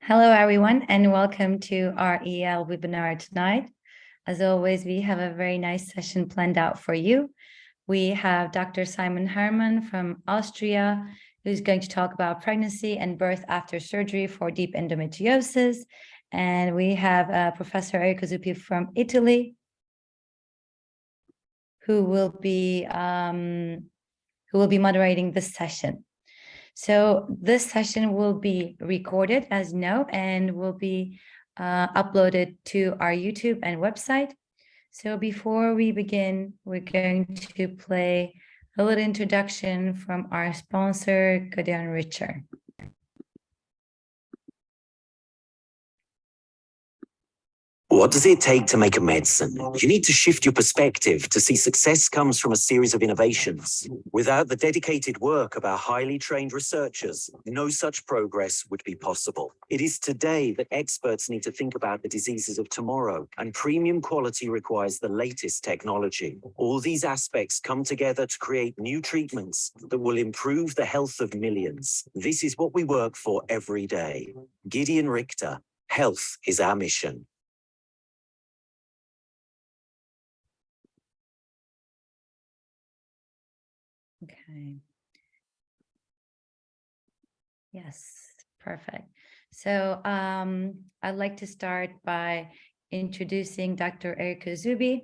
Hello, everyone, and welcome to our EEL webinar tonight. As always, we have a very nice session planned out for you. We have Dr. Simon-Hermann from Austria, who's going to talk about pregnancy and birth after surgery for deep endometriosis. And we have Professor Errico Zupi from Italy, who will be moderating this session. So this session will be recorded, as you know, and will be uploaded to our YouTube and website. So before we begin, we're going to play a little introduction from our sponsor, Gideon Richer. What does it take to make a medicine? You need to shift your perspective to see success comes from a series of innovations. Without the dedicated work of our highly trained researchers, no such progress would be possible. It is today that experts need to think about the diseases of tomorrow, and premium quality requires the latest technology. All these aspects come together to create new treatments that will improve the health of millions. This is what we work for every day. Gideon Richter, health is our mission. Okay. Yes, perfect. So I'd like to start by introducing Dr. Errico Zupi,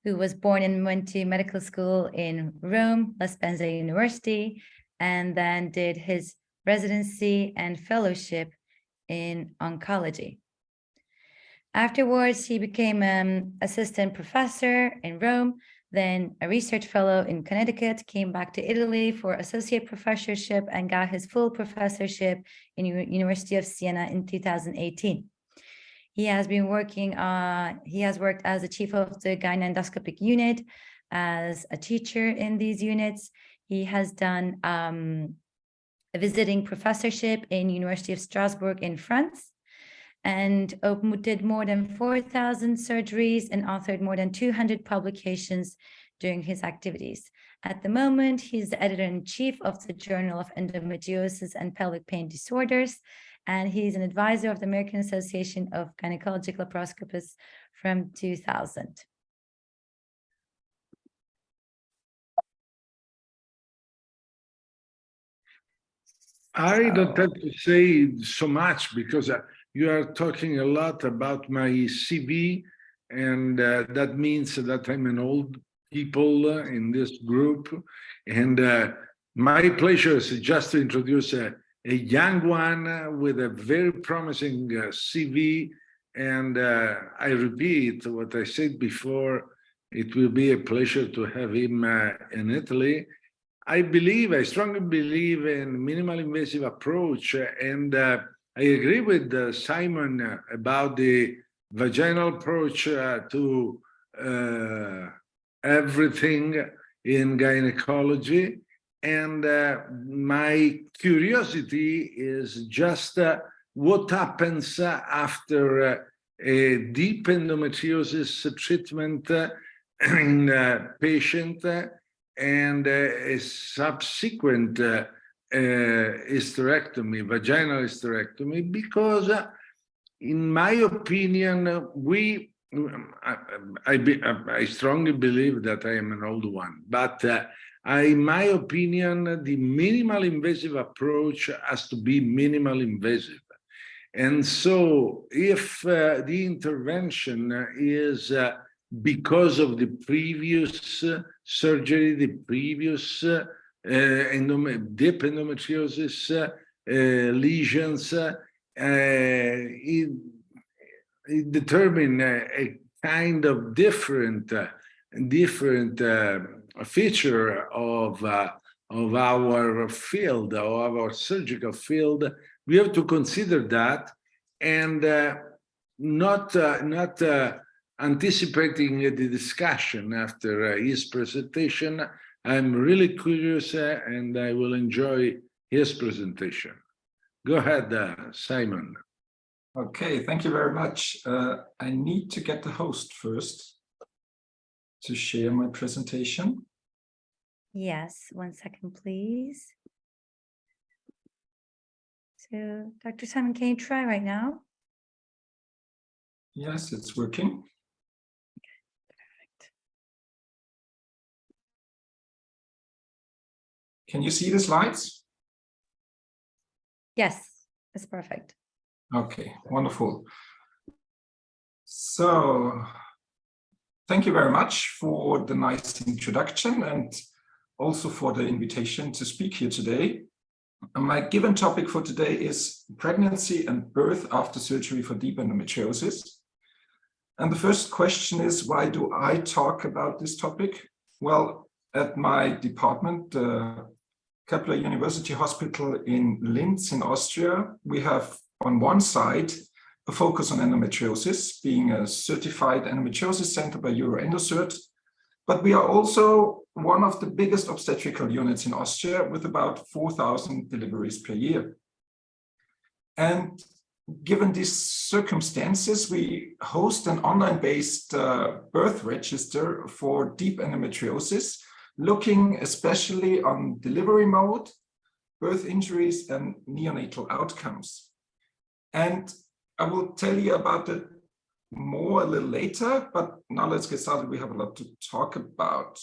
who was born and went to medical school in Rome, La Sapienza University, and then did his residency and fellowship in oncology. Afterwards, he became an assistant professor in Rome, then a research fellow in Connecticut, came back to Italy for associate professorship and got his full professorship in University of Siena in 2018. He has worked as the chief of the gynae-endoscopic unit, as a teacher in these units. He has done a visiting professorship in University of Strasbourg in France, and did more than 4,000 surgeries and authored more than 200 publications during his activities. At the moment, he's the editor-in-chief of the Journal of Endometriosis and Pelvic Pain Disorders, and he's an advisor of the American Association of Gynecologic Laparoscopists from 2000. I don't have to say so much because you are talking a lot about my CV, and that means that I'm an old people in this group. And my pleasure is just to introduce a young one with a very promising CV. And I repeat what I said before, it will be a pleasure to have him in Italy. I strongly believe in minimal invasive approach, and I agree with Simon about the vaginal approach to everything in gynecology. And my curiosity is just what happens after a deep endometriosis treatment in a patient and a subsequent hysterectomy, vaginal hysterectomy, because in my opinion, I strongly believe that I am an old one, but in my opinion, the minimal invasive approach has to be minimal invasive. And so if the intervention is because of the previous surgery, the previous deep endometriosis lesions, it determines a kind of different feature of our field, of our surgical field. We have to consider that, and not anticipating the discussion after his presentation. I'm really curious and I will enjoy his presentation. Go ahead, Simon. Okay, thank you very much. I need to get the host first to share my presentation. Yes, 1 second, please. So Dr. Simon, can you try right now? Yes, it's working. Can you see the slides? Yes, that's perfect. Okay, wonderful. So, thank you very much for the nice introduction and also for the invitation to speak here today. And my given topic for today is pregnancy and birth after surgery for deep endometriosis. And the first question is, why do I talk about this topic? Well, at my department, Kepler University Hospital in Linz in Austria, we have on one side a focus on endometriosis, being a certified endometriosis center by EuroEndocert, but we are also one of the biggest obstetrical units in Austria with about 4,000 deliveries per year. And given these circumstances, we host an online-based birth register for deep endometriosis, looking especially on delivery mode, birth injuries, and neonatal outcomes. And I will tell you about it more a little later, but now let's get started. We have a lot to talk about.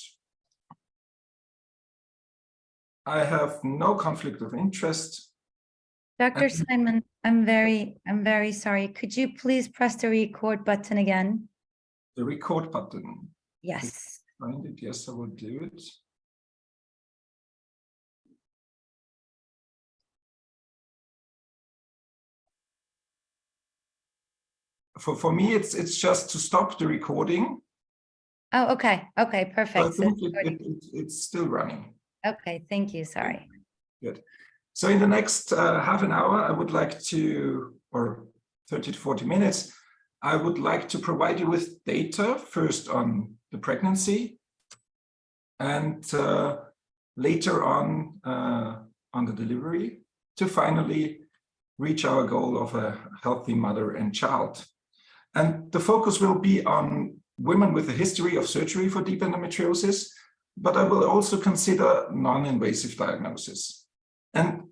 I have no conflict of interest. Dr. Simon, I'm very sorry. Could you please press the record button again? The record button. Yes. Find it. Yes, I will do it. For me, it's just to stop the recording. Oh, okay. Okay, perfect. So I think it's still running. Okay, thank you. Sorry. Good. So in the next half an hour, I would like to, or 30 to 40 minutes, I would like to provide you with data first on the pregnancy and later on the delivery to finally reach our goal of a healthy mother and child. And the focus will be on women with a history of surgery for deep endometriosis, but I will also consider non-invasive diagnosis. And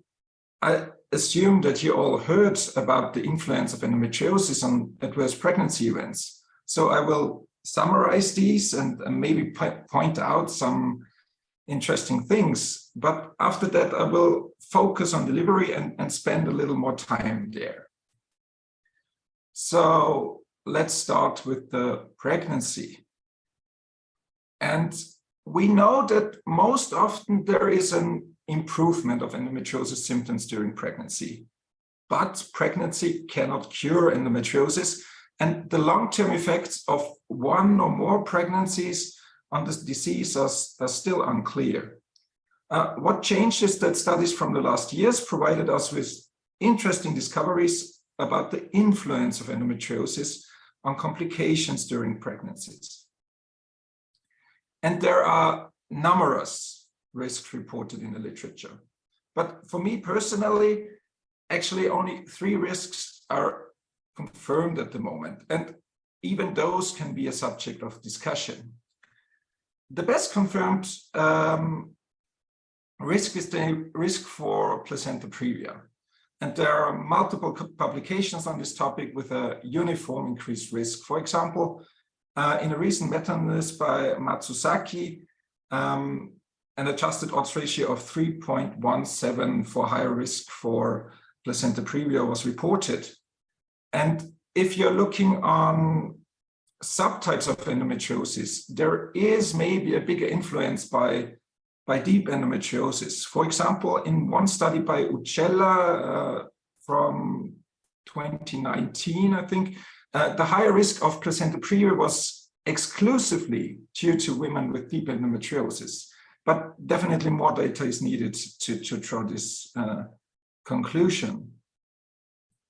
I assume that you all heard about the influence of endometriosis on adverse pregnancy events. So I will summarize these and maybe point out some interesting things. But after that, I will focus on delivery and spend a little more time there. So let's start with the pregnancy. And we know that most often there is an improvement of endometriosis symptoms during pregnancy, but pregnancy cannot cure endometriosis, and the long-term effects of one or more pregnancies on this disease are still unclear. What changed is that studies from the last years provided us with interesting discoveries about the influence of endometriosis on complications during pregnancies. And there are numerous risks reported in the literature. But for me personally, actually only 3 risks are confirmed at the moment. And even those can be a subject of discussion. The best confirmed risk is the risk for placenta previa. And there are multiple publications on this topic with a uniform increased risk. For example, in a recent meta-analysis by Matsuzaki, an adjusted odds ratio of 3.17 for higher risk for placenta previa was reported. And if you're looking on subtypes of endometriosis, there is maybe a bigger influence by deep endometriosis. For example, in one study by Uccella from 2019, I think, the higher risk of placenta previa was exclusively due to women with deep endometriosis. But definitely more data is needed to draw this conclusion.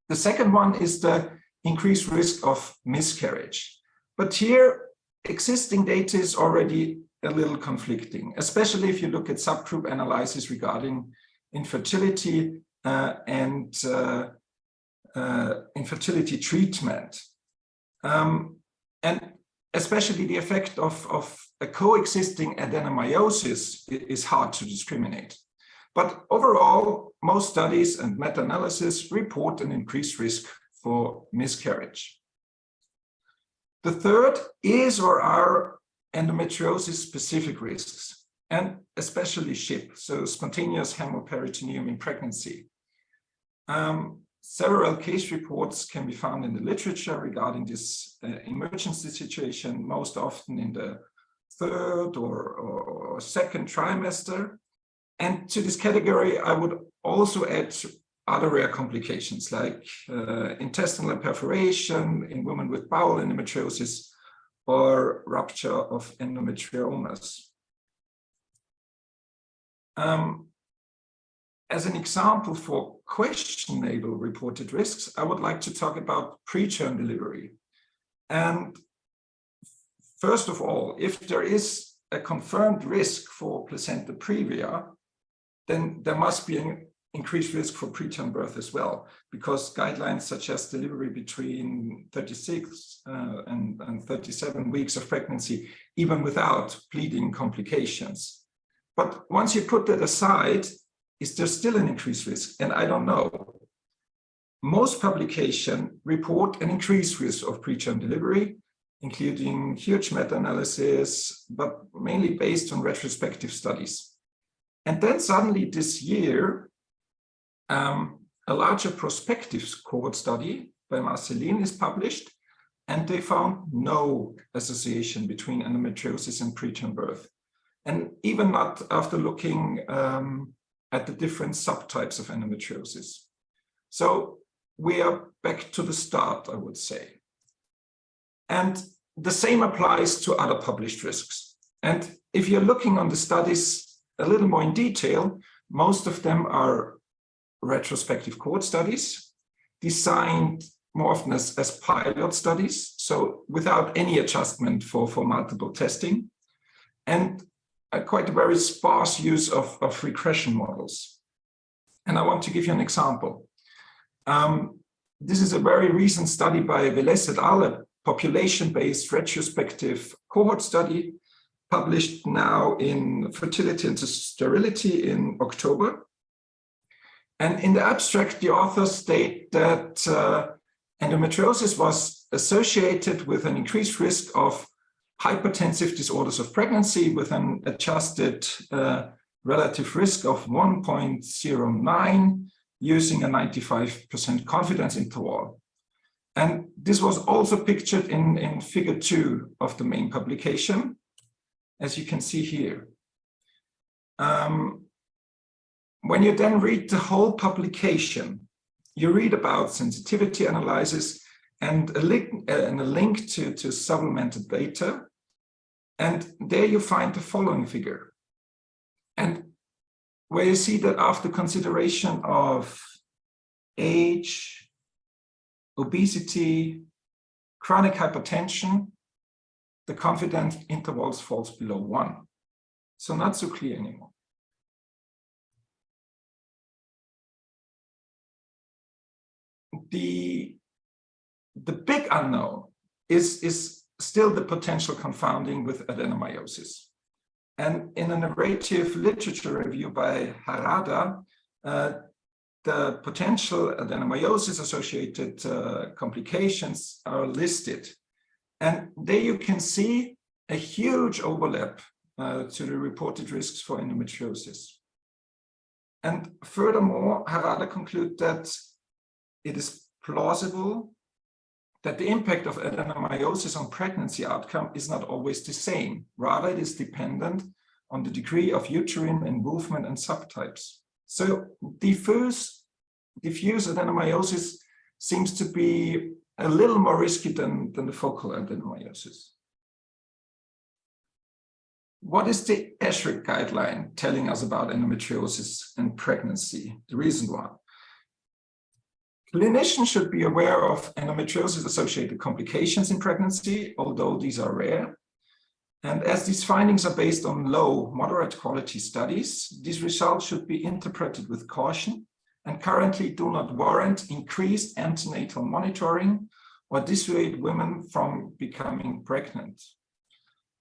The second one is the increased risk of miscarriage. But here, existing data is already a little conflicting, especially if you look at subgroup analysis regarding infertility and infertility treatment. And especially the effect of a coexisting adenomyosis is hard to discriminate. But overall, most studies and meta-analysis report an increased risk for miscarriage. The third is or are endometriosis-specific risks, and especially SHIP, so spontaneous hemoperitoneum in pregnancy. Several case reports can be found in the literature regarding this emergency situation, most often in the third or second trimester. And to this category, I would also add other rare complications like intestinal perforation in women with bowel endometriosis or rupture of endometriomas. As an example for questionable reported risks, I would like to talk about preterm delivery. And first of all, if there is a confirmed risk for placenta previa, then there must be an increased risk for preterm birth as well, because guidelines suggest delivery between 36 and 37 weeks of pregnancy, even without bleeding complications. But once you put that aside, is there still an increased risk? And I don't know. Most publications report an increased risk of preterm delivery, including huge meta-analysis, but mainly based on retrospective studies. And then suddenly this year, a larger prospective cohort study by Marceline is published, and they found no association between endometriosis and preterm birth. And even not after looking at the different subtypes of endometriosis. So we are back to the start, I would say. And the same applies to other published risks. And if you're looking on the studies a little more in detail, most of them are retrospective cohort studies, designed more often as pilot studies, so without any adjustment for multiple testing, and quite a very sparse use of regression models. And I want to give you an example. This is a very recent study by Velez et al., a population-based retrospective cohort study published now in Fertility and Sterility in October. And in the abstract, the authors state that endometriosis was associated with an increased risk of hypertensive disorders of pregnancy with an adjusted relative risk of 1.09 using a 95% confidence interval. And this was also pictured in figure 2 of the main publication, as you can see here. When you then read the whole publication, you read about sensitivity analysis and a link to supplemented data. And there you find the following figure. And where you see that after consideration of age, obesity, chronic hypertension, the confidence intervals falls below 1. So not so clear anymore. The big unknown is still the potential confounding with adenomyosis. And in a narrative literature review by Harada, the potential adenomyosis-associated complications are listed. And there you can see a huge overlap to the reported risks for endometriosis. And furthermore, Harada concludes that it is plausible that the impact of adenomyosis on pregnancy outcome is not always the same. Rather, it is dependent on the degree of uterine involvement and subtypes. So diffuse adenomyosis seems to be a little more risky than the focal adenomyosis. What is the ESHRE guideline telling us about endometriosis and pregnancy? The recent one. Clinicians should be aware of endometriosis-associated complications in pregnancy, although these are rare. And as these findings are based on low, moderate quality studies, these results should be interpreted with caution and currently do not warrant increased antenatal monitoring or dissuade women from becoming pregnant.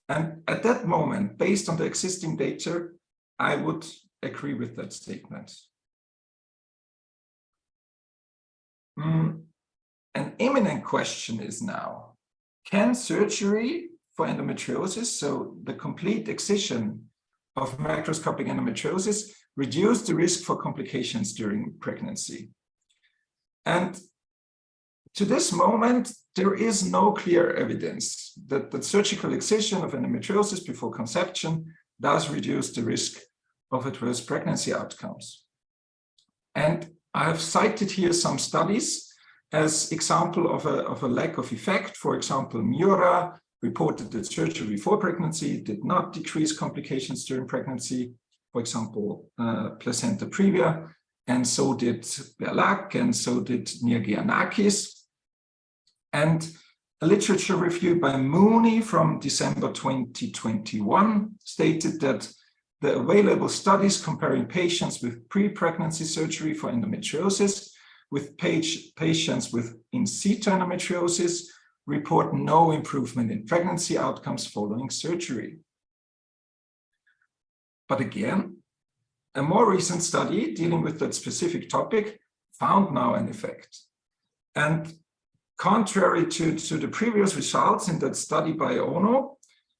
And at that moment, based on the existing data, I would agree with that statement. An imminent question is now, can surgery for endometriosis, so the complete excision of macroscopic endometriosis, reduce the risk for complications during pregnancy? And to this moment, there is no clear evidence that surgical excision of endometriosis before conception does reduce the risk of adverse pregnancy outcomes. And I have cited here some studies as example of a lack of effect. For example, Miura reported that surgery before pregnancy did not decrease complications during pregnancy, for example, placenta previa, and so did Berlak, and so did Nirgianakis. And a literature review by Mooney from December 2021 stated that the available studies comparing patients with pre-pregnancy surgery for endometriosis with patients with in situ endometriosis report no improvement in pregnancy outcomes following surgery. But again, a more recent study dealing with that specific topic found now an effect. And contrary to the previous results in that study by Ono,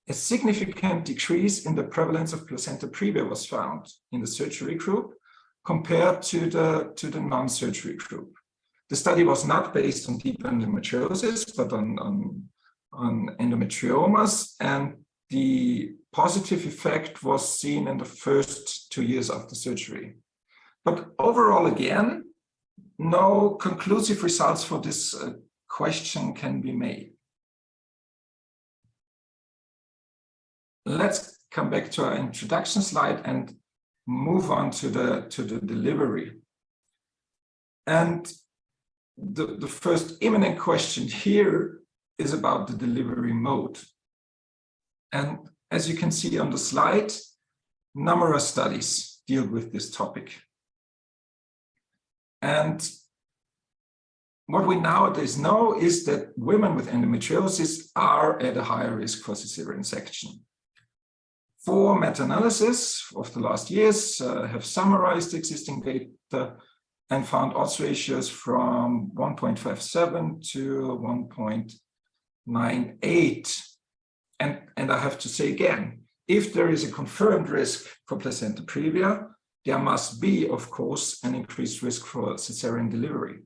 a significant decrease in the prevalence of placenta previa was found in the surgery group compared to the non-surgery group. The study was not based on deep endometriosis, but on endometriomas, and the positive effect was seen in the first 2 years after surgery. But overall, again, no conclusive results for this question can be made. Let's come back to our introduction slide and move on to the delivery. And the first imminent question here is about the delivery mode. And as you can see on the slide, numerous studies deal with this topic. And what we nowadays know is that women with endometriosis are at a higher risk for cesarean section. 4 meta-analyses of the last years have summarized existing data and found odds ratios from 1.57 to 1.98. And I have to say again, if there is a confirmed risk for placenta previa, there must be, of course, an increased risk for cesarean delivery.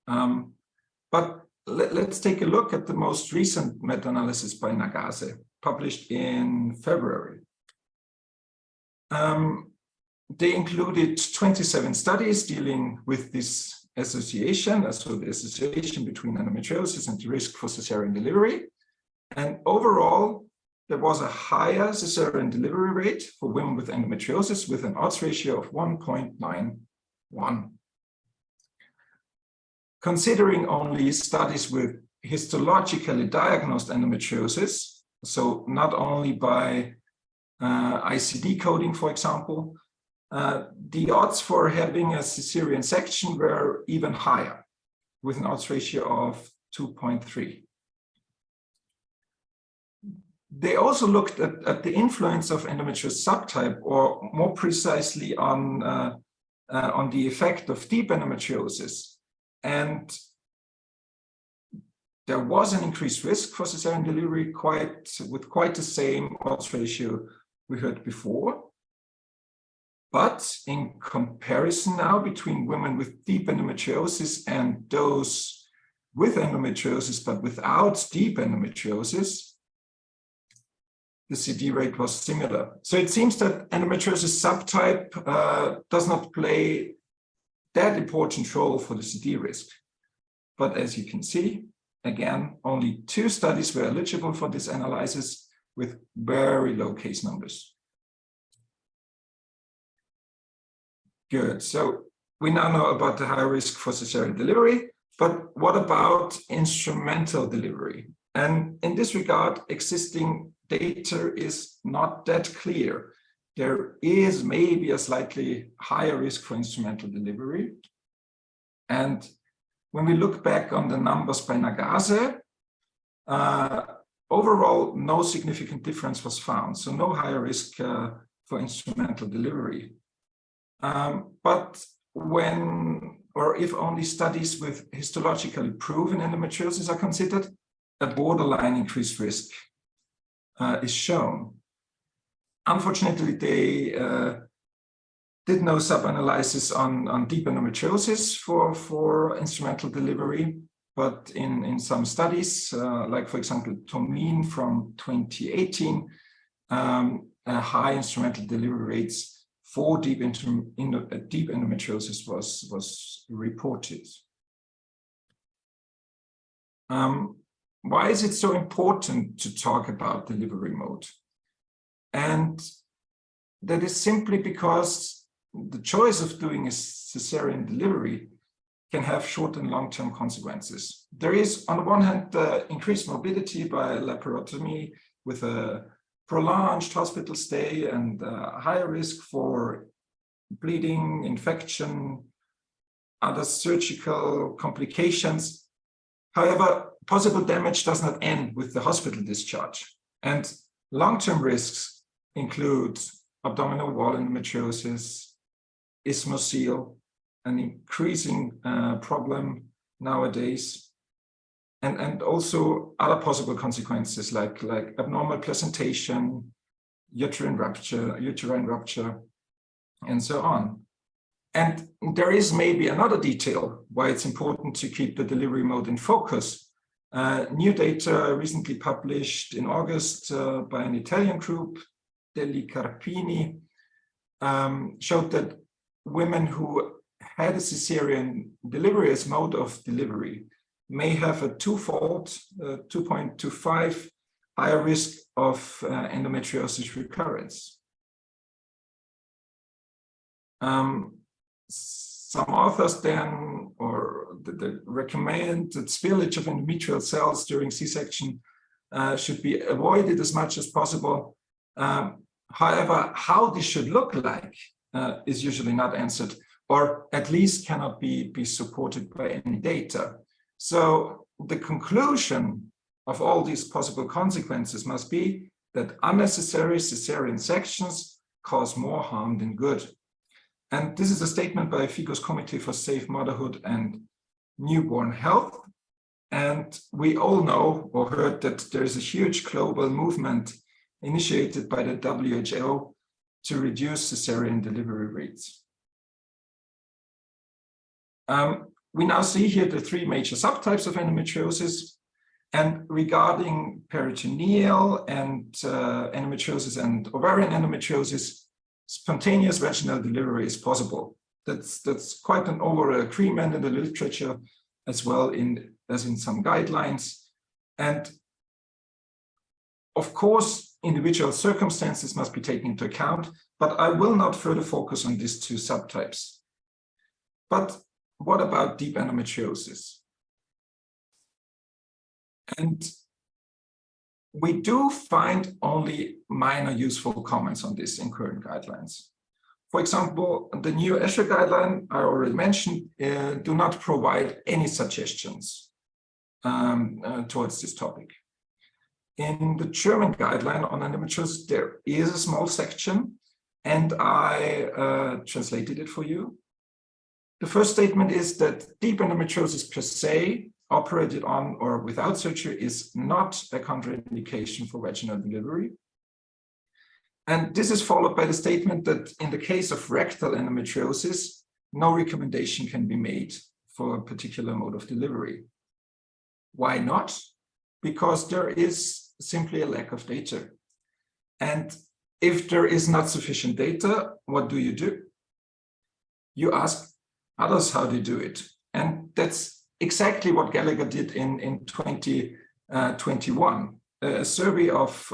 But let's take a look at the most recent meta-analysis by Nagase, published in February. They included 27 studies dealing with this association, so the association between endometriosis and the risk for cesarean delivery. And overall, there was a higher cesarean delivery rate for women with endometriosis with an odds ratio of 1.91. Considering only studies with histologically diagnosed endometriosis, so not only by ICD coding, for example, the odds for having a cesarean section were even higher, with an odds ratio of 2.3. They also looked at the influence of endometriosis subtype, or more precisely on the effect of deep endometriosis. And there was an increased risk for cesarean delivery with quite the same odds ratio we heard before. But in comparison now between women with deep endometriosis and those with endometriosis but without deep endometriosis, the CD rate was similar. So it seems that endometriosis subtype does not play that important role for the CD risk. But as you can see, again, only 2 studies were eligible for this analysis with very low case numbers. Good, so we now know about the high risk for cesarean delivery, but what about instrumental delivery? And in this regard, existing data is not that clear. There is maybe a slightly higher risk for instrumental delivery. And when we look back on the numbers by Nagase, overall, no significant difference was found. So no higher risk for instrumental delivery. But when, or if only studies with histologically proven endometriosis are considered, a borderline increased risk is shown. Unfortunately, they did no sub-analysis on deep endometriosis for instrumental delivery, but in some studies, like for example, Tomine from 2018, high instrumental delivery rates for deep endometriosis was reported. Why is it so important to talk about delivery mode? And that is simply because the choice of doing a cesarean delivery can have short and long-term consequences. There is, on the one hand, increased morbidity by laparotomy with a prolonged hospital stay and higher risk for bleeding, infection, other surgical complications. However, possible damage does not end with the hospital discharge. And long-term risks include abdominal wall endometriosis, isthmocele, an increasing problem nowadays, and also other possible consequences like abnormal placentation, uterine rupture, and so on. And there is maybe another detail why it's important to keep the delivery mode in focus. New data recently published in August by an Italian group, Deli Carpini, showed that women who had a cesarean delivery as mode of delivery may have a twofold, 2.25 higher risk of endometriosis recurrence. Some authors then, they recommend that spillage of endometrial cells during C-section should be avoided as much as possible. However, how this should look like is usually not answered, or at least cannot be supported by any data. So the conclusion of all these possible consequences must be that unnecessary cesarean sections cause more harm than good. And this is a statement by FIGO's Committee for Safe Motherhood and Newborn Health. And we all know or heard that there is a huge global movement initiated by the WHO to reduce cesarean delivery rates. We now see here the three major subtypes of endometriosis. And regarding peritoneal and endometriosis and ovarian endometriosis, spontaneous vaginal delivery is possible. That's quite an overall agreement in the literature as well as in some guidelines. And of course, individual circumstances must be taken into account, but I will not further focus on these two subtypes. But what about deep endometriosis? And we do find only minor useful comments on this in current guidelines. For example, the new ESHRE guideline I already mentioned do not provide any suggestions towards this topic. In the German guideline on endometriosis, there is a small section, and I translated it for you. The first statement is that deep endometriosis per se, operated on or without surgery, is not a contraindication for vaginal delivery. And this is followed by the statement that in the case of rectal endometriosis, no recommendation can be made for a particular mode of delivery. Why not? Because there is simply a lack of data. And if there is not sufficient data, what do? You ask others how they do it. And that's exactly what Gallagher did in 2021, a survey of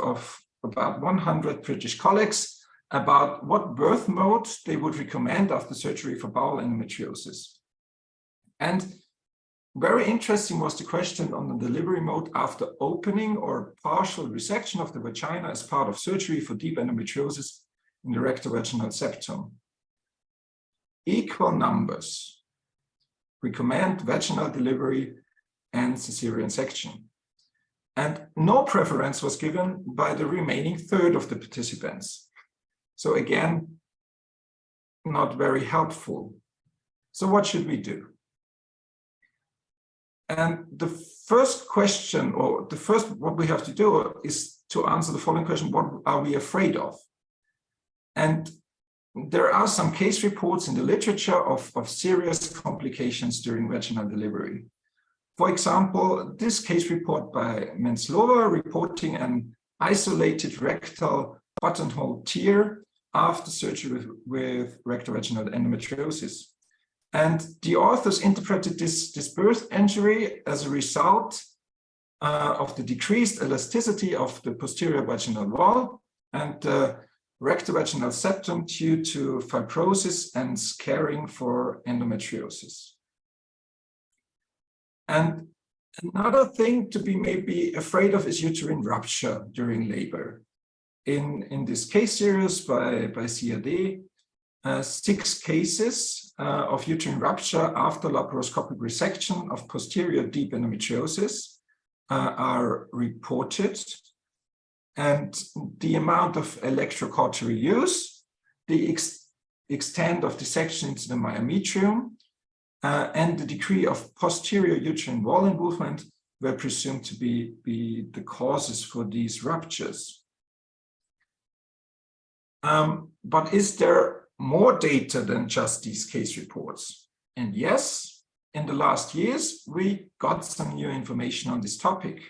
about 100 British colleagues about what birth mode they would recommend after surgery for bowel endometriosis. And very interesting was the question on the delivery mode after opening or partial resection of the vagina as part of surgery for deep endometriosis in the rectovaginal septum. Equal numbers recommend vaginal delivery and cesarean section. And no preference was given by the remaining third of the participants. So again, not very helpful. So what should we do? And the first question, or the first what we have to do is to answer the following question: what are we afraid of? And there are some case reports in the literature of serious complications during vaginal delivery. For example, this case report by Menslova reporting an isolated rectal buttonhole tear after surgery with rectovaginal endometriosis. And the authors interpreted this birth injury as a result of the decreased elasticity of the posterior vaginal wall and rectovaginal septum due to fibrosis and scarring for endometriosis. And another thing to be maybe afraid of is uterine rupture during labor. In this case series by CAD, 6 cases of uterine rupture after laparoscopic resection of posterior deep endometriosis are reported. And the amount of electrocautery use, the extent of dissection into the myometrium, and the degree of posterior uterine wall involvement were presumed to be the causes for these ruptures. But is there more data than just these case reports? And yes, in the last years, we got some new information on this topic.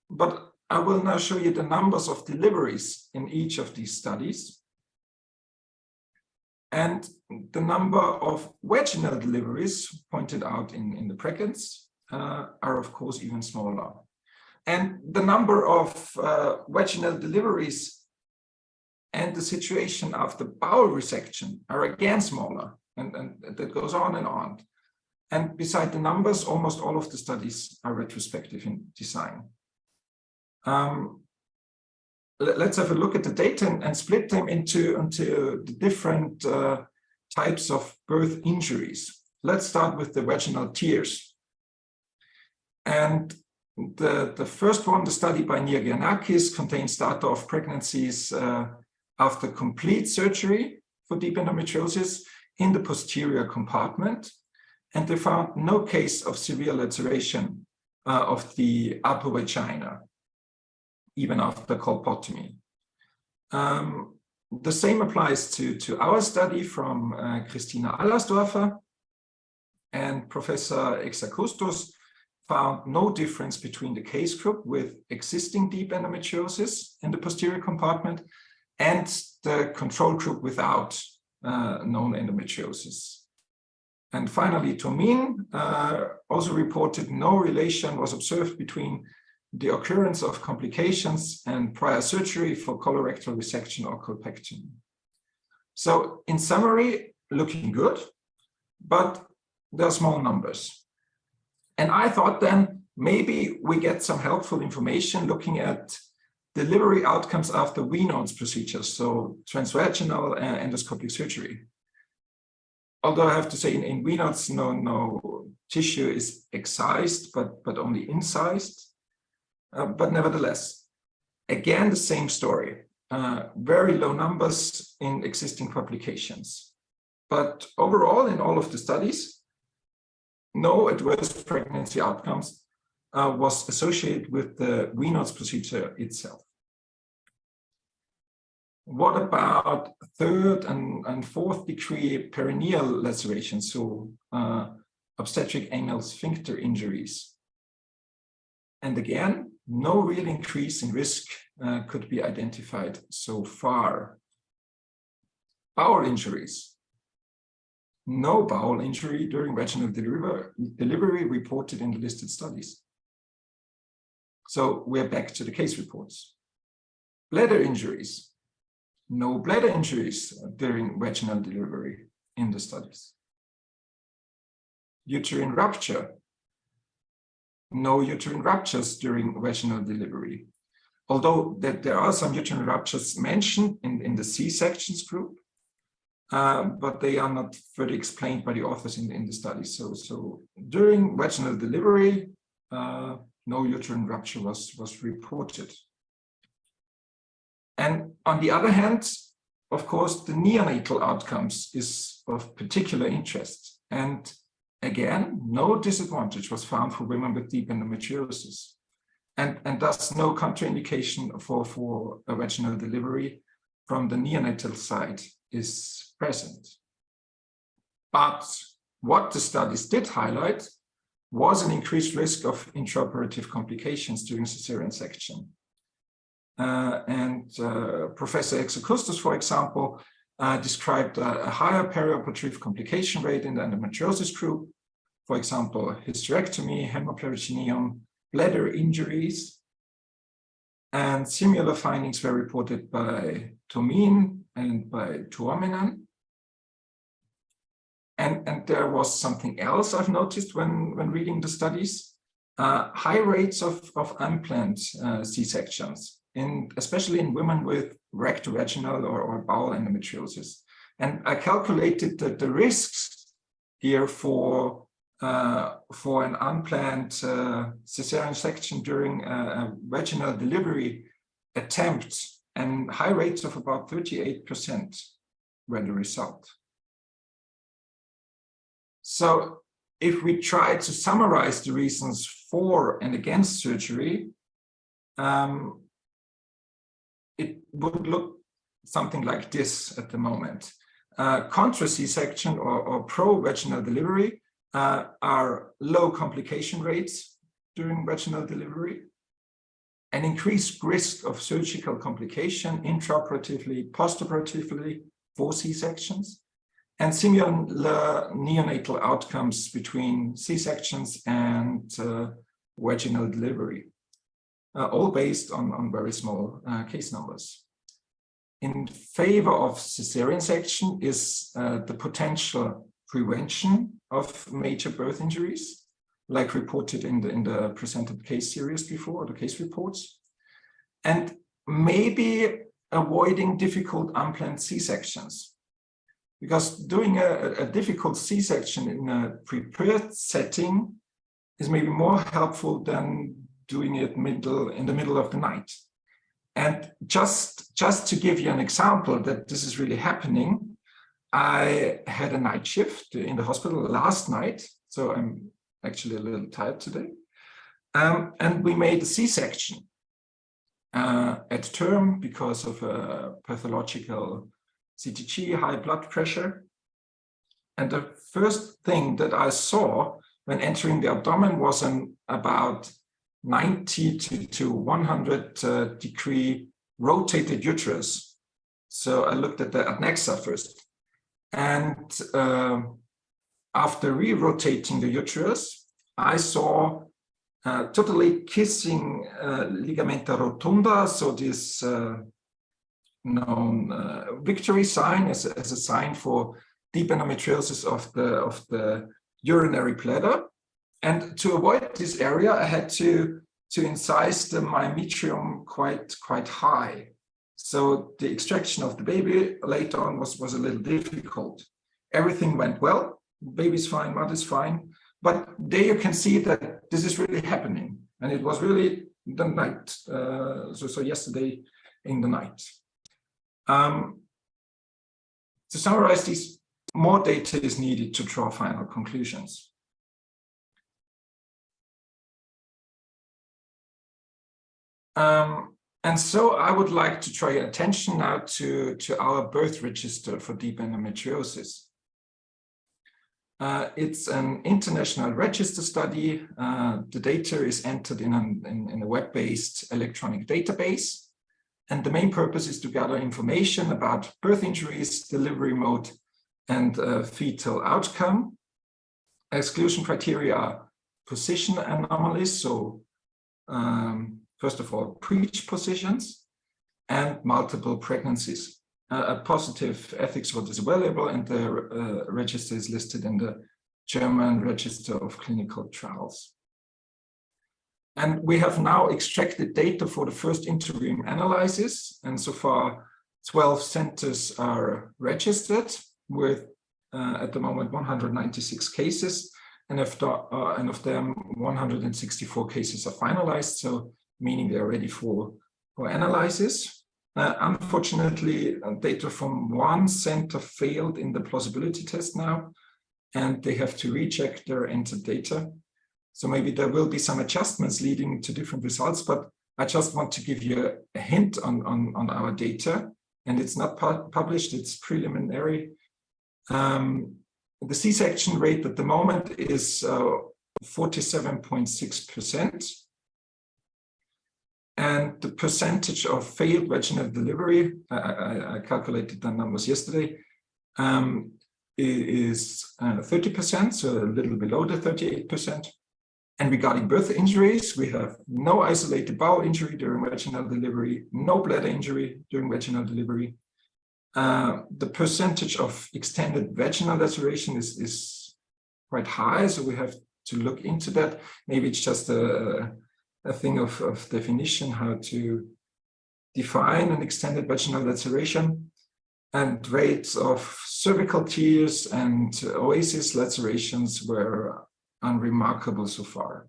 But I will now show you the numbers of deliveries in each of these studies. And the number of vaginal deliveries pointed out in the brackets are of course even smaller. And the number of vaginal deliveries and the situation after bowel resection are again smaller, and that goes on and on. And beside the numbers, almost all of the studies are retrospective in design. Let's have a look at the data and split them into the different types of birth injuries. Let's start with the vaginal tears. And the first one, the study by Niagiannakis, contains data of pregnancies after complete surgery for deep endometriosis in the posterior compartment. And they found no case of severe laceration of the upper vagina, even after colpotomy. The same applies to our study from Christina Allersdorfer, and Professor Exarchustos found no difference between the case group with existing deep endometriosis in the posterior compartment and the control group without known endometriosis. And finally, Tomin also reported no relation was observed between the occurrence of complications and prior surgery for colorectal resection or colpectomy. So in summary, looking good, but they're small numbers. And I thought then maybe we get some helpful information looking at delivery outcomes after V-nodes procedures, so transvaginal endoscopic surgery. Although I have to say in V-nodes, no tissue is excised, but only incised. But nevertheless, again, the same story, very low numbers in existing publications. But overall, in all of the studies, no adverse pregnancy outcomes was associated with the V-nodes procedure itself. What about third and fourth degree perineal lacerations, so obstetric anal sphincter injuries? And again, no real increase in risk could be identified so far. Bowel injuries. No bowel injury during vaginal delivery reported in the listed studies. So we're back to the case reports. Bladder injuries. No bladder injuries during vaginal delivery in the studies. Uterine rupture. No uterine ruptures during vaginal delivery. Although there are some uterine ruptures mentioned in the C-sections group, but they are not further explained by the authors in the study. So during vaginal delivery, no uterine rupture was reported. And on the other hand, of course, the neonatal outcomes is of particular interest. And again, no disadvantage was found for women with deep endometriosis. And thus no contraindication for a vaginal delivery from the neonatal side is present. But what the studies did highlight was an increased risk of intraoperative complications during cesarean section. Professor Exokustos, for example, described a higher perioperative complication rate in the endometriosis group, for example, hysterectomy, hemoperineum, bladder injuries, and similar findings were reported by Tomin and by Tuominen. And there was something else I've noticed when reading the studies, high rates of unplanned C-sections, especially in women with rectovaginal or bowel endometriosis. And I calculated the risks here for an unplanned cesarean section during a vaginal delivery attempt, and high rates of about 38% were the result. So if we try to summarize the reasons for and against surgery, it would look something like this at the moment. Contra C-section or pro-vaginal delivery are low complication rates during vaginal delivery, an increased risk of surgical complication intraoperatively, postoperatively for C-sections, and similar neonatal outcomes between C-sections and vaginal delivery, all based on very small case numbers. In favor of cesarean section is the potential prevention of major birth injuries, like reported in the presented case series before, the case reports, and maybe avoiding difficult unplanned C-sections. Because doing a difficult C-section in a prepared setting is maybe more helpful than doing it in the middle of the night. And just to give you an example that this is really happening, I had a night shift in the hospital last night, so I'm actually a little tired today. And we made a C-section at term because of a pathological CTG, high blood pressure. And the first thing that I saw when entering the abdomen was an about 90 to 100 degree rotated uterus. So I looked at the adnexa first. And after re-rotating the uterus, I saw totally kissing ligamenta rotunda, so this known victory sign as a sign for deep endometriosis of the urinary bladder. And to avoid this area, I had to incise the myometrium quite high. So the extraction of the baby later on was a little difficult. Everything went well, baby's fine, mother's fine, but there you can see that this is really happening. And it was really the night, so yesterday in the night. To summarize these, more data is needed to draw final conclusions. And so I would like to draw your attention now to our birth register for deep endometriosis. It's an international register study. The data is entered in a web-based electronic database. And the main purpose is to gather information about birth injuries, delivery mode, and fetal outcome. Exclusion criteria are position anomalies, so first of all, breech positions, and multiple pregnancies. A positive ethics vote is available, and the register is listed in the German Register of Clinical Trials. And we have now extracted data for the first interim analysis, and so far 12 centers are registered with, at the moment, 196 cases, and of them 164 cases are finalized, so meaning they're ready for analysis. Unfortunately, data from one center failed in the plausibility test now, and they have to recheck their entered data. So maybe there will be some adjustments leading to different results, but I just want to give you a hint on our data, and it's not published, it's preliminary. The C-section rate at the moment is 47.6%. And the percentage of failed vaginal delivery, I calculated the numbers yesterday, is 30%, so a little below the 38%. And regarding birth injuries, we have no isolated bowel injury during vaginal delivery, no bladder injury during vaginal delivery. The percentage of extended vaginal laceration is quite high, so we have to look into that. Maybe it's just a thing of definition, how to define an extended vaginal laceration. And rates of cervical tears and oasis lacerations were unremarkable so far.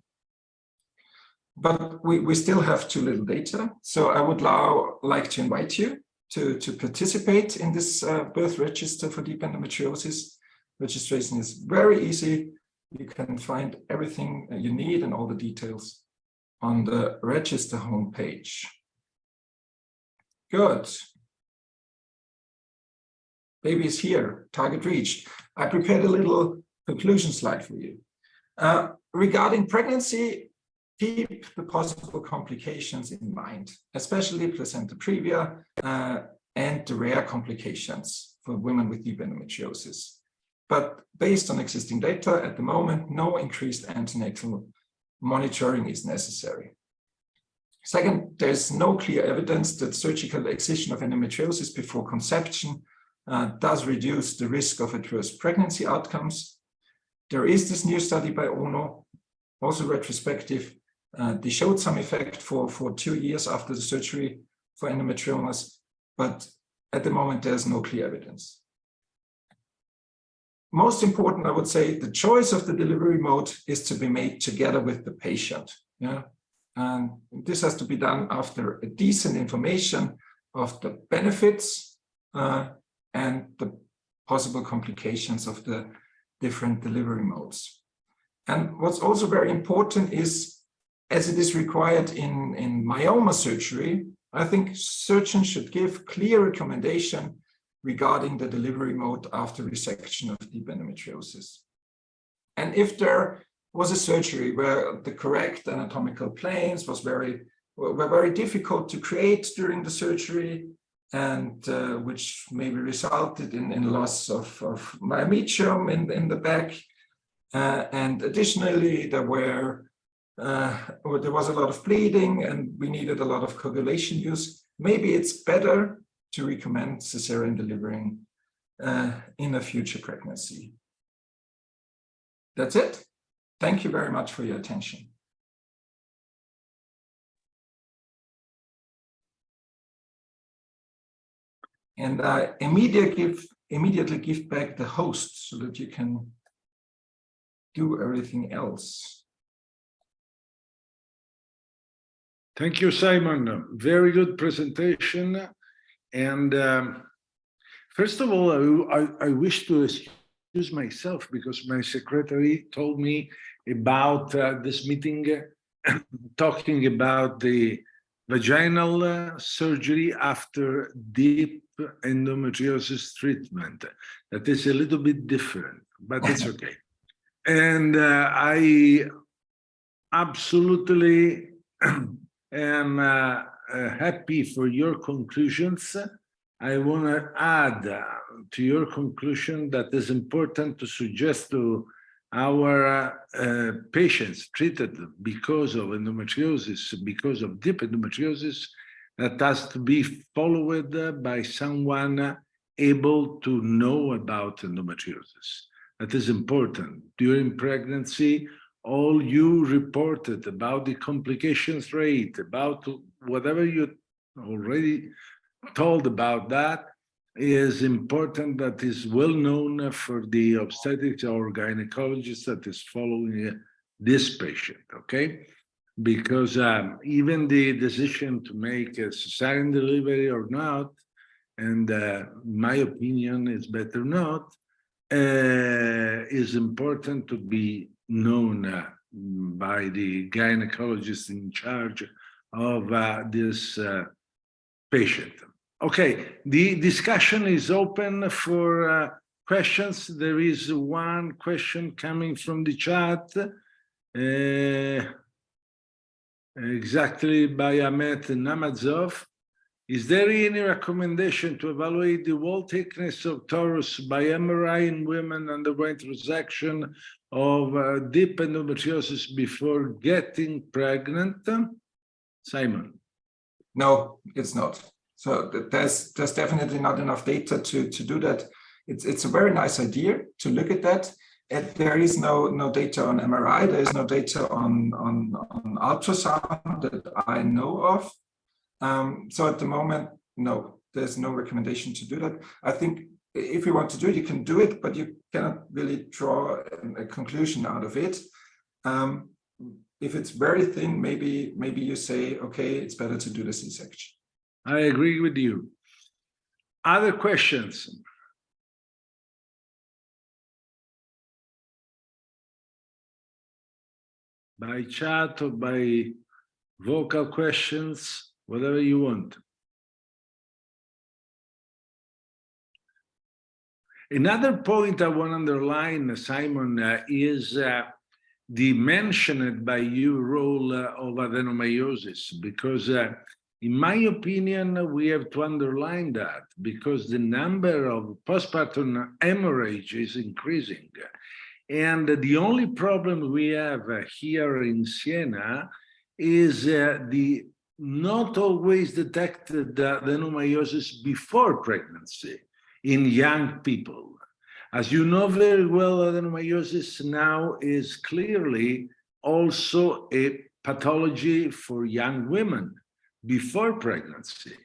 But we still have too little data. So I would now like to invite you to participate in this birth register for deep endometriosis. Registration is very easy. You can find everything you need and all the details on the register homepage. Good. Baby is here, target reached. I prepared a little conclusion slide for you. Regarding pregnancy, keep the possible complications in mind, especially placenta previa and the rare complications for women with deep endometriosis. But based on existing data at the moment, no increased antenatal monitoring is necessary. Second, there's no clear evidence that surgical excision of endometriosis before conception does reduce the risk of adverse pregnancy outcomes. There is this new study by Ono, also retrospective. They showed some effect for 2 years after the surgery for endometriomas, but at the moment, there's no clear evidence. Most important, I would say, the choice of the delivery mode is to be made together with the patient. Yeah? And this has to be done after a decent information of the benefits and the possible complications of the different delivery modes. And what's also very important is, as it is required in myoma surgery, I think surgeons should give clear recommendation regarding the delivery mode after resection of deep endometriosis. And if there was a surgery where the correct anatomical planes were very difficult to create during the surgery, and which maybe resulted in loss of myometrium in the back, and additionally there was a lot of bleeding and we needed a lot of coagulation use, maybe it's better to recommend cesarean delivering in a future pregnancy. That's it. Thank you very much for your attention. And I immediately give back the host so that you can do everything else. Thank you, Simon. Very good presentation. And first of all, I wish to excuse myself because my secretary told me about this meeting talking about the vaginal surgery after deep endometriosis treatment. That is a little bit different, but it's okay. And I absolutely am happy for your conclusions. I want to add to your conclusion that it's important to suggest to our patients treated because of endometriosis, because of deep endometriosis, that has to be followed by someone able to know about endometriosis. That is important. During pregnancy, all you reported about the complications rate, about whatever you already told about that, is important, that is well known for the obstetrics or gynecologist that is following this patient, okay? because even the decision to make a cesarean delivery or not, and my opinion is better not, is important to be known by the gynecologist in charge of this patient. Okay, the discussion is open for questions. There is one question coming from the chat, exactly by Ahmet Namazov. Is there any recommendation to evaluate the wall thickness of torus by MRI in women undergoing resection of deep endometriosis before getting pregnant? Simon. No, it's not. So there's definitely not enough data to do that. It's a very nice idea to look at that. There is no data on MRI. There is no data on ultrasound that I know of. So at the moment, no, there's no recommendation to do that. I think if you want to do it, you can do it, but you cannot really draw a conclusion out of it. If it's very thin, maybe you say, okay, it's better to do the C-section. I agree with you. Other questions? By chat or by vocal questions, whatever you want. Another point I want to underline, Simon, is the mentioned by you role of adenomyosis, because in my opinion, we have to underline that because the number of postpartum hemorrhage is increasing. And the only problem we have here in Siena is the not always detected adenomyosis before pregnancy in young people. As you know very well, adenomyosis now is clearly also a pathology for young women before pregnancy.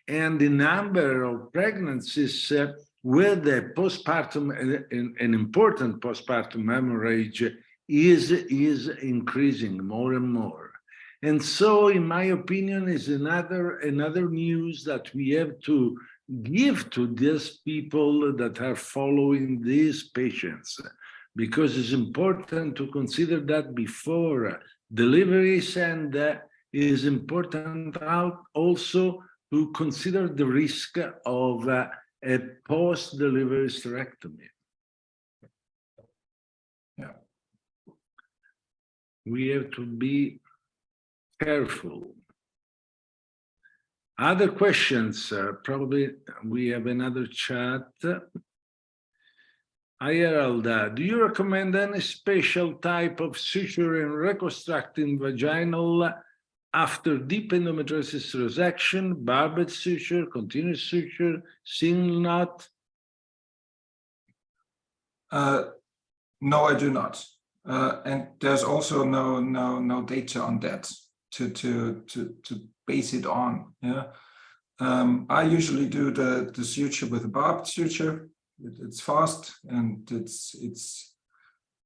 And the number of pregnancies with the postpartum, an important postpartum hemorrhage is increasing more and more. And so, in my opinion, is another news that we have to give to these people that are following these patients, because it's important to consider that before deliveries, and is important also to consider the risk of a post-delivery hysterectomy. Yeah. We have to be careful. Other questions? Probably we have another chat. Hi, Gerald. Do you recommend any special type of suture in reconstructing vaginal after deep endometriosis resection, barbed suture, continuous suture, single knot? No, I do not. And there's also no data on that to base it on. Yeah. I usually do the suture with a barbed suture. It's fast and it's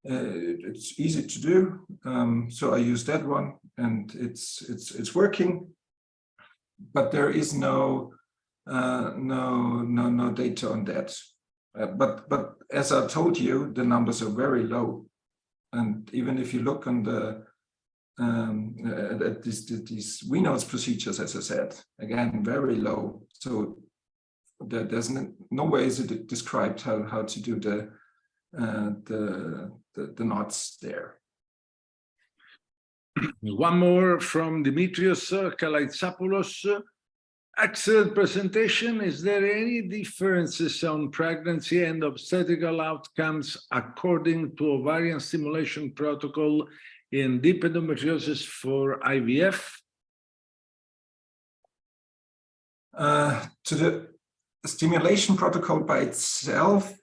easy to do. So I use that one, and it's working. But there is no data on that. But as I told you, the numbers are very low, and even if you look on the at these Wiener's procedures, as I said, again, very low. So there's no way is it described how to do the knots there. One more from Dimitrios Kalaitsapoulos. Excellent presentation. Is there any differences on pregnancy and obstetrical outcomes according to ovarian stimulation protocol in deep endometriosis for IVF? To the stimulation protocol by itself,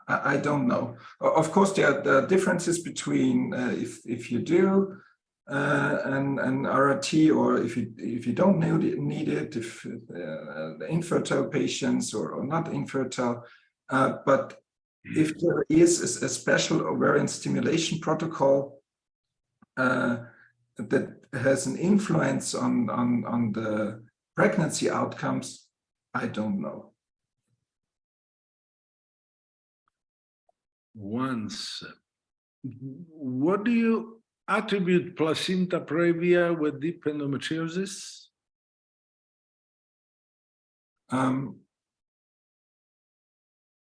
I don't know. Of course, there are differences between if you do an RRT or if you don't need it, if the infertile patients or not infertile. But if there is a special ovarian stimulation protocol, that has an influence on the pregnancy outcomes, I don't know. What do you attribute placenta previa with deep endometriosis? I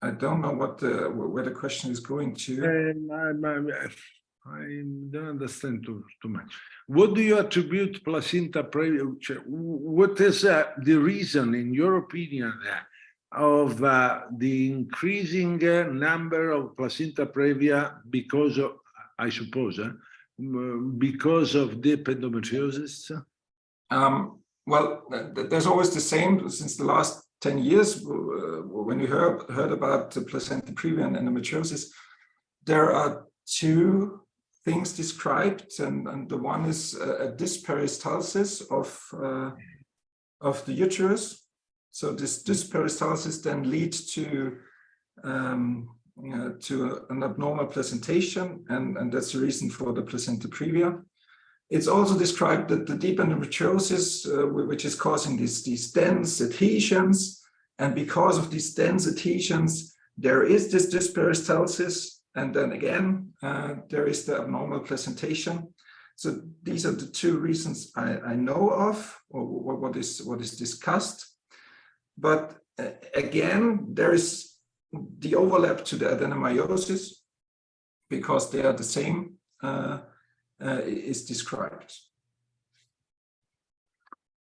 don't know where the question is going to. I don't understand too much. What do you attribute placenta previa? What is the reason, in your opinion, of the increasing number of placenta previa because of, I suppose, because of deep endometriosis? Well, there's always the same since the last 10 years. When we heard about the placenta previa and endometriosis, there are two things described, and the one is a dysperistalsis of the uterus. So this dysperistalsis then leads to an abnormal placentation, and that's the reason for the placenta previa. It's also described that the deep endometriosis, which is causing these dense adhesions, and because of these dense adhesions, there is this dysperistalsis, and then again, there is the abnormal placentation. So these are the two reasons I know of, or what is discussed. But again, there is the overlap to the adenomyosis, because they are the same, is described.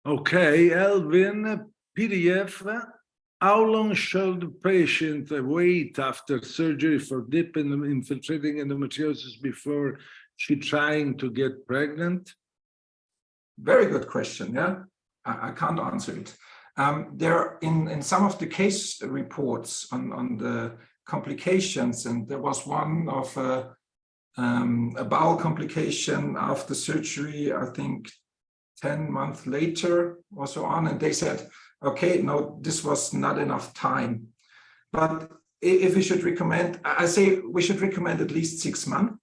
Okay, Elvin, PDF. How long should the patient wait after surgery for deep infiltrating endometriosis before she trying to get pregnant? Very good question. Yeah, I can't answer it. There in some of the case reports on the complications, and there was one of a bowel complication after surgery, I think 10 months later or so on, and they said, okay, no, this was not enough time. But if we should recommend, I say we should recommend at least 6 months.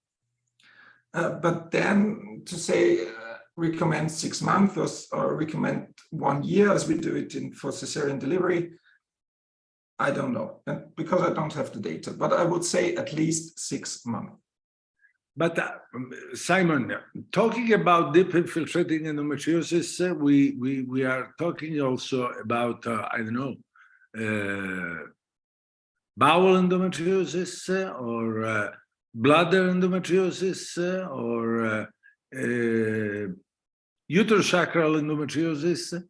But then to say recommend 6 months or recommend 1 year as we do it for cesarean delivery, I don't know, and because I don't have the data, but I would say at least 6 months. But Simon, talking about deep infiltrating endometriosis, we are talking also about I don't know, bowel endometriosis or bladder endometriosis or uterosacral endometriosis.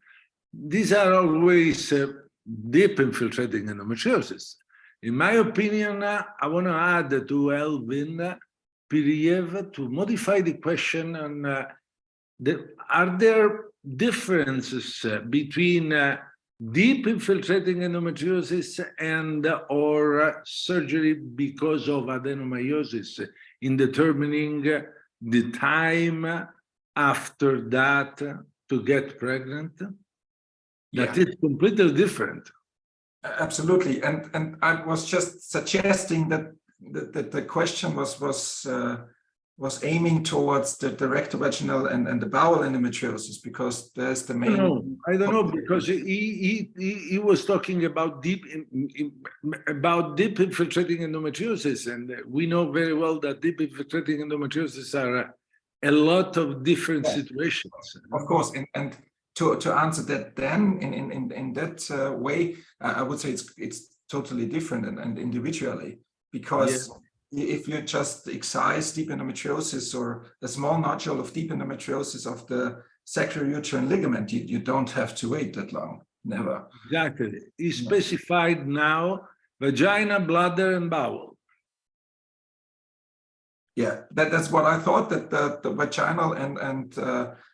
These are always deep infiltrating endometriosis. In my opinion, I want to add to Elvin Piriev to modify the question on are there differences between deep infiltrating endometriosis and or surgery because of adenomyosis in determining the time after that to get pregnant? That is completely different. Absolutely, and I was just suggesting that the question was aiming towards the rectovaginal and the bowel endometriosis, because there's the main. I don't know, because he was talking about deep infiltrating endometriosis, and we know very well that deep infiltrating endometriosis are a lot of different situations. Of course, and to answer that then in that way, I would say it's totally different and individually, because if you just excise deep endometriosis or a small nodule of deep endometriosis of the sacroiliac ligament, you don't have to wait that long. Never. Exactly. It's specified now vagina, bladder, and bowel. Yeah, that's what I thought, that the vaginal and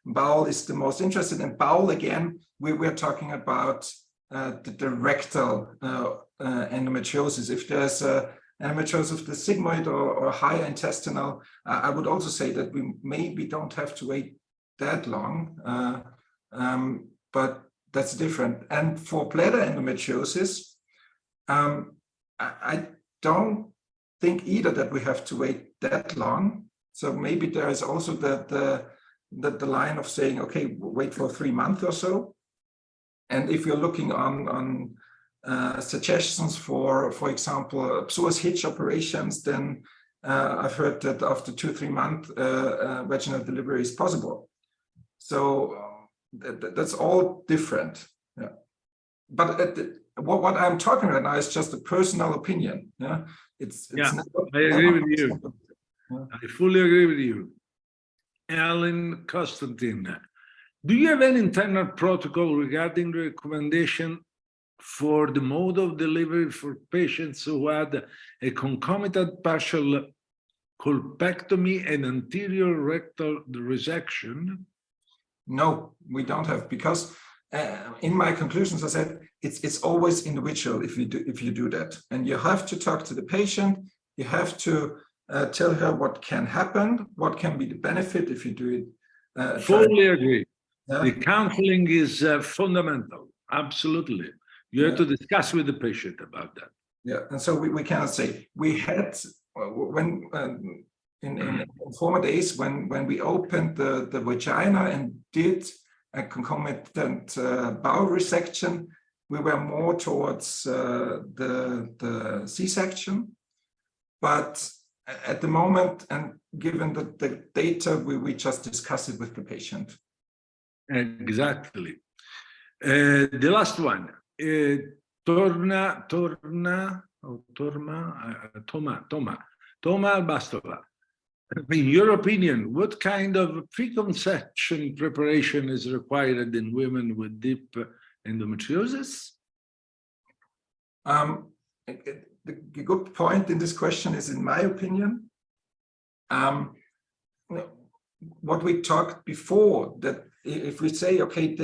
bowel is the most interested. And bowel, again, we're talking about the rectal endometriosis. If there's endometriosis of the sigmoid or higher intestinal, I would also say that we maybe don't have to wait that long, but that's different. And for bladder endometriosis, I don't think either that we have to wait that long. So maybe there is also the the line of saying, okay, wait for 3 months or so. And if you're looking on suggestions for example, psoas hitch operations, then I've heard that after 2-3 months, vaginal delivery is possible. So that's all different. Yeah. But what I'm talking right now is just a personal opinion. Yeah, I agree with you. Yeah. I fully agree with you. Alan Constantine, do you have any internal protocol regarding the recommendation for the mode of delivery for patients who had a concomitant partial colpectomy and anterior rectal resection? No, we don't have, because in my conclusions I said it's always individual if you do that, and you have to talk to the patient. You have to tell her what can happen, what can be the benefit if you do it. Fully agree. Yeah. The counseling is fundamental. Absolutely. You have to discuss with the patient about that. Yeah, and so we cannot say we had when in former days when we opened the vagina and did a concomitant bowel resection, we were more towards the C-section. But at the moment, and given the data, we just discuss it with the patient. Exactly. The last one, Toma Bastova. In your opinion, what kind of preconception preparation is required in women with deep endometriosis? The good point in this question is, in my opinion, what we talked before, that if we say, okay,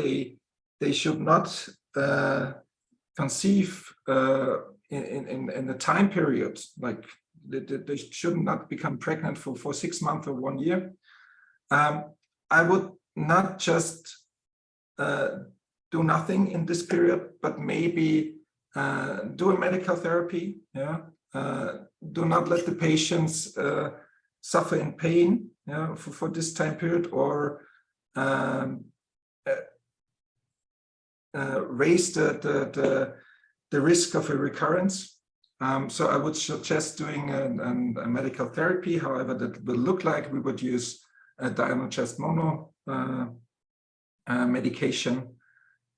they should not conceive in a time period, like they should not become pregnant for 6 months or 1 year. I would not just do nothing in this period, but maybe do a medical therapy. Yeah, do not let the patients suffer in pain. Yeah, for this time period, or raise the risk of a recurrence. So I would suggest doing a medical therapy. However, that will look like we would use a diamond-chest mono medication.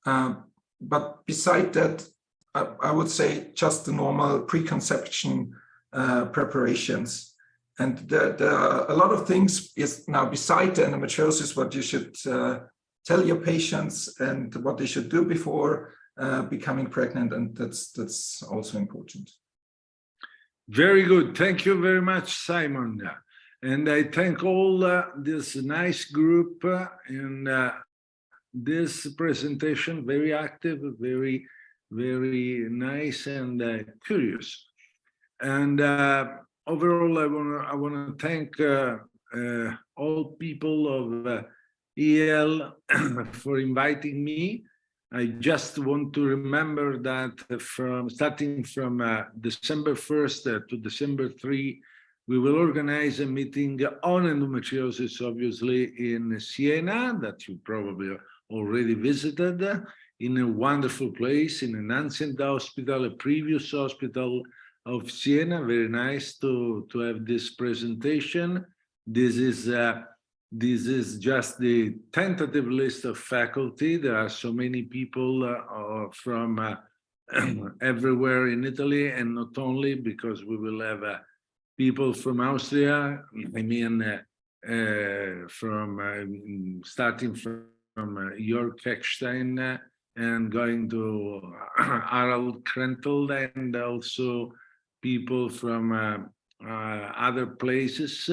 But beside that, I would say just the normal preconception preparations. And there are a lot of things is now beside the endometriosis what you should tell your patients and what they should do before becoming pregnant, and that's also important. Very good. Thank you very much, Simon. And I thank all this nice group in this presentation. Very active, very nice and curious. And overall, I want to thank all people of EEL for inviting me. I just want to remember that starting from December 1st to December 3, we will organize a meeting on endometriosis, obviously, in Siena, that you probably already visited, in a wonderful place, in an ancient hospital, a previous hospital of Siena. Very nice to have this presentation. This is just the tentative list of faculty. There are so many people from everywhere in Italy, and not only, because we will have people from Austria, I mean, starting from Jörg Eckstein and going to Harald Krentel, and also people from other places.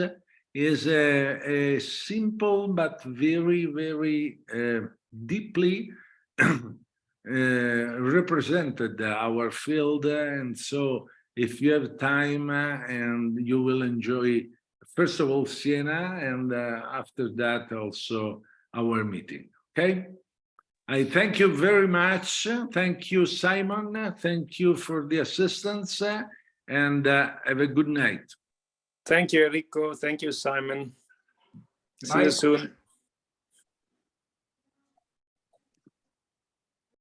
Is a simple but very deeply represented our field, and so if you have time and you will enjoy, first of all, Siena, and after that also our meeting. Okay, I thank you very much. Thank you, Simon. Thank you for the assistance, and have a good night. Thank you, Errico. Thank you, Simon. See you Bye. soon.